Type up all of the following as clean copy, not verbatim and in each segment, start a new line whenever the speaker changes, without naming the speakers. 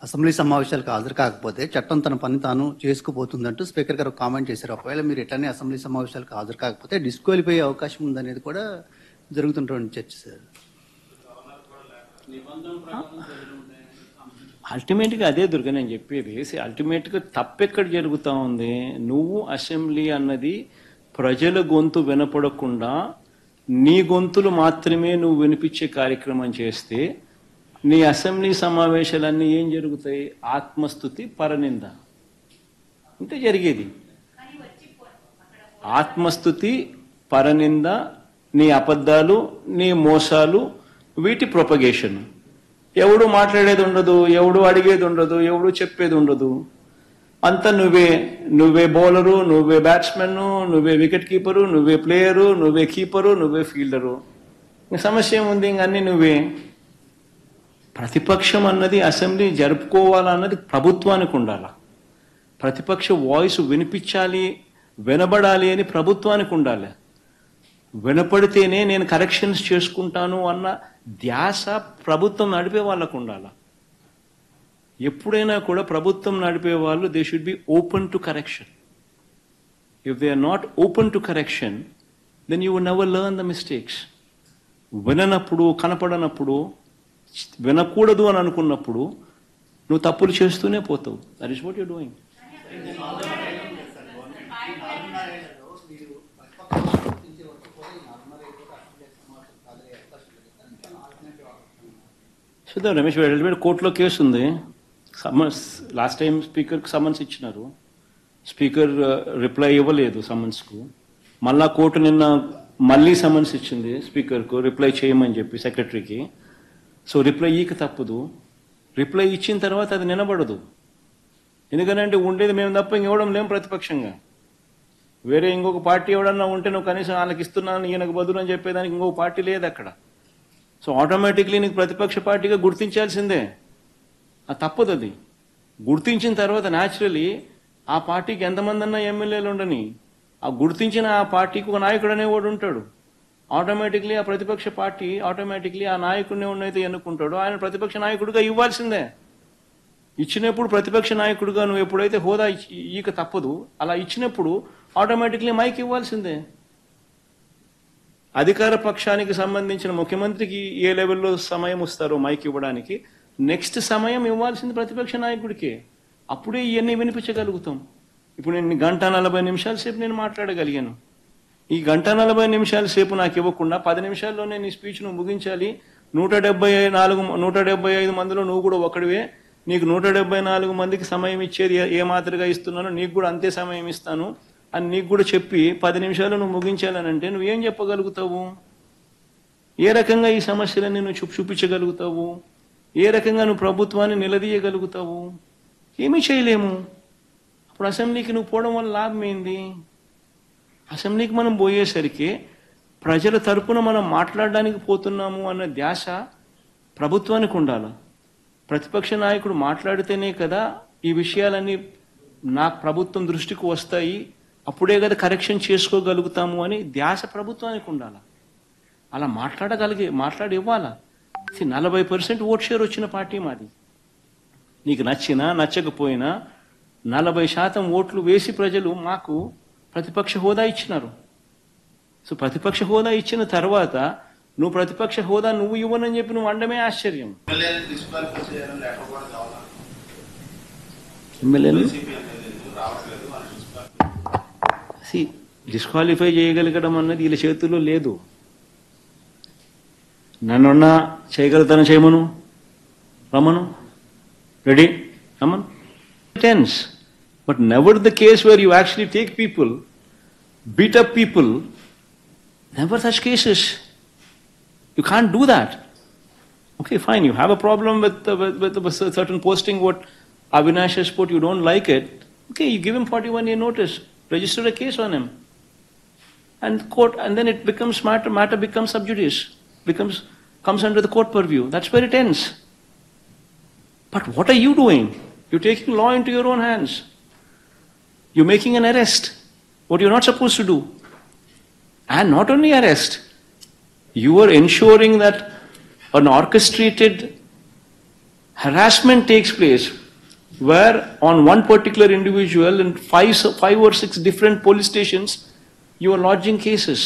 Assembly సమావేశాలకు హాజరు కాకపోతే చట్టం తన పని తాను చేసుకుపోతుందంటూ స్పీకర్ గారు కామెంట్ చేశారు. ఒకవేళ మీరు ఎట్లనే అసెంబ్లీ సమావేశాలకు హాజరు కాకపోతే డిస్క్వాలిఫై అయ్యే అవకాశం ఉందనేది కూడా జరుగుతుంటుంది చర్చ సార్.
అల్టిమేట్గా అదే దుర్గా నేను చెప్పేది. అల్టిమేట్గా తప్పెక్కడ జరుగుతూ ఉంది, నువ్వు అసెంబ్లీ అన్నది ప్రజల గొంతు వినపడకుండా నీ గొంతులు మాత్రమే నువ్వు వినిపించే కార్యక్రమం చేస్తే నీ అసెంబ్లీ సమావేశాలన్నీ ఏం జరుగుతాయి? ఆత్మస్తుతి, పరనింద, ఇంతే జరిగేది. ఆత్మస్తుతి, పరనింద, నీ అబద్ధాలు, నీ మోసాలు, వీటి ప్రొపగేషన్. ఎవడు మాట్లాడేది ఉండదు, ఎవడు అడిగేది ఉండదు, ఎవడు చెప్పేది ఉండదు. అంతా నువ్వే బౌలరు, నువ్వే బ్యాట్స్మెన్, నువ్వే వికెట్ కీపరు, నువ్వే ప్లేయరు, నువ్వే కీపరు, నువ్వే ఫీల్డరు. సమస్య ఏముంది? ఇంక అన్నీ నువ్వే. ప్రతిపక్షం అన్నది అసెంబ్లీ జరుపుకోవాలన్నది ప్రభుత్వానికి ఉండాలి. ప్రతిపక్ష వాయిస్ వినిపించాలి, వినబడాలి అని ప్రభుత్వానికి ఉండాలి. వినపడితేనే నేను కరెక్షన్స్ చేసుకుంటాను అన్న ధ్యాస ప్రభుత్వం నడిపే వాళ్ళకు ఉండాలి. ఎప్పుడైనా కూడా ప్రభుత్వం నడిపే వాళ్ళు they should be open to correction. If they are not open to correction then you would never learn the mistakes. విననప్పుడు, కనపడనప్పుడు, వినకూడదు అని అనుకున్నప్పుడు నువ్వు తప్పులు చేస్తూనే పోతావు. That is what you doing. చూద్దాం రమేష్ గారు, కోర్టులో కేసు ఉంది. సమన్స్ లాస్ట్ టైం స్పీకర్కి సమన్స్ ఇచ్చినారు. స్పీకర్ రిప్లై ఇవ్వలేదు సమన్స్కు. మళ్ళా కోర్టు నిన్న మళ్ళీ సమన్స్ ఇచ్చింది స్పీకర్కు రిప్లై చేయమని చెప్పి సెక్రటరీకి. సో రిప్లై ఈక తప్పదు. రిప్లై ఇచ్చిన తర్వాత అది నిలబడదు. ఎందుకంటే ఉండేది మేము తప్ప ఇంకెవడం లేం ప్రతిపక్షంగా. వేరే ఇంకొక పార్టీ ఎవడన్నా ఉంటే నువ్వు కనీసం వాళ్ళకి ఇస్తున్నాను ఈయనకు బదులు అని చెప్పేదానికి ఇంకొక పార్టీ లేదు అక్కడ. సో ఆటోమేటిక్లీ నీకు ప్రతిపక్ష పార్టీగా గుర్తించాల్సిందే. అది తప్పదు. అది గుర్తించిన తర్వాత న్యాచురలీ ఆ పార్టీకి ఎంతమంది అన్నా ఎమ్మెల్యేలు ఉండని, ఆ గుర్తించిన ఆ పార్టీకి ఒక నాయకుడు అనేవాడు ఉంటాడు. ఆటోమేటిక్లీ ఆ ప్రతిపక్ష పార్టీ ఆటోమేటిక్లీ ఆ నాయకుడిని ఉన్నైతే ఎన్నుకుంటాడు, ఆయన ప్రతిపక్ష నాయకుడిగా ఇవ్వాల్సిందే. ఇచ్చినప్పుడు ప్రతిపక్ష నాయకుడిగా నువ్వు ఎప్పుడైతే హోదా ఈక తప్పదు, అలా ఇచ్చినప్పుడు ఆటోమేటిక్లీ మైక్ ఇవ్వాల్సిందే. అధికార పక్షానికి సంబంధించిన ముఖ్యమంత్రికి ఏ లెవెల్లో సమయం ఇస్తారో మైక్ ఇవ్వడానికి, నెక్స్ట్ సమయం ఇవ్వాల్సింది ప్రతిపక్ష నాయకుడికే. అప్పుడే ఇవన్నీ వినిపించగలుగుతాం. ఇప్పుడు నేను 1:40 సేపు నేను మాట్లాడగలిగాను. ఈ 1:40 సేపు నాకు ఇవ్వకుండా 10 నిమిషాల్లోనే నీ స్పీచ్ నువ్వు ముగించాలి. 175 మందిలో నువ్వు కూడా ఒకడివే. నీకు 174 మందికి సమయం ఇచ్చేది ఏ మాదిరిగా ఇస్తున్నానో నీకు కూడా అంతే సమయం ఇస్తాను అని నీకు కూడా చెప్పి 10 నిమిషాలు నువ్వు ముగించాలనంటే నువ్వేం చెప్పగలుగుతావు? ఏ రకంగా ఈ సమస్యలన్నీ నువ్వు చూపించగలుగుతావు? ఏ రకంగా నువ్వు ప్రభుత్వాన్ని నిలదీయగలుగుతావు? ఏమీ చేయలేము. అప్పుడు అసెంబ్లీకి నువ్వు పోవడం వల్ల లాభం ఏంది? అసెంబ్లీకి మనం పోయేసరికి ప్రజల తరపున మనం మాట్లాడడానికి పోతున్నాము అన్న ధ్యాస ప్రభుత్వానికి ఉండాలి. ప్రతిపక్ష నాయకుడు మాట్లాడితేనే కదా ఈ విషయాలన్నీ నాకు ప్రభుత్వం దృష్టికి వస్తాయి, అప్పుడే కదా కరెక్షన్ చేసుకోగలుగుతాము అని ధ్యాస ప్రభుత్వానికి ఉండాలి. అలా మాట్లాడి ఇవ్వాలా. 40% ఓట్ షేర్ వచ్చిన పార్టీ మాది. నీకు నచ్చినా నచ్చకపోయినా 40% ఓట్లు వేసి ప్రజలు మాకు ప్రతిపక్ష హోదా ఇచ్చినారు. సో ప్రతిపక్ష హోదా ఇచ్చిన తర్వాత నువ్వు ప్రతిపక్ష హోదా నువ్వు ఇవ్వనని చెప్పి నువ్వు అండమే ఆశ్చర్యం. డిస్క్వాలిఫై చేయగలగడం అన్నది వీళ్ళ చేతుల్లో లేదు. నన్నున్నా చేయగలుగుతాను, చేయమను, రమ్మను, రెడీ, రమ్మను. Tense. But never the case where you actually take people, beat up people, never such cases. You can't do that. Okay, fine, you have a problem with a certain posting, what Avinash has put, you don't like it. Okay, you give him 41-day notice, register a case on him. And then it becomes matter becomes sub judice, comes under the court purview. That's where it ends. But what are you doing? You're taking law into your own hands. You're making an arrest, what you're not supposed to do. And not only arrest, you are ensuring that an orchestrated harassment takes place where on one particular individual in five or six different police stations, you are lodging cases.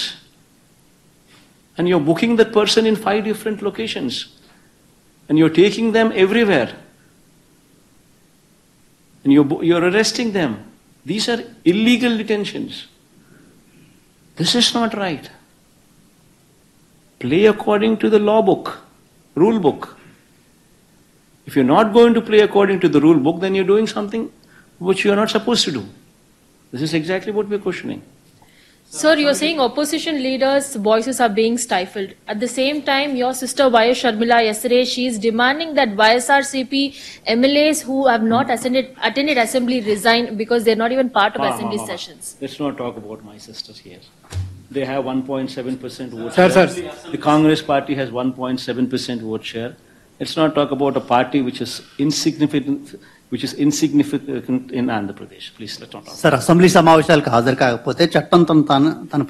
And you're booking that person in 5 different locations. And you're taking them everywhere. And you're arresting them. These are illegal detentions. This is not right. Play according to the law book, rule book. If you're not going to play according to the rule book, then you're doing something which you're not supposed to do. This is exactly what we're questioning.
Sir, you're saying opposition leaders' voices are being stifled. At the same time, your sister Y.S. Sharmila yesterday, she is demanding that YSRCP MLAs who have not attended assembly resign because they're not even part of assembly sessions.
Let's not talk about my sisters here. They have 1.7% vote
Sir,
share.
sir.
The Congress party has 1.7% vote share. Let's not talk about a party which is insignificant in Andhra Pradesh. Please, let's not talk.
Sir assembly సమావేశాలకు హాజరు కాకపోతే చట్టం తన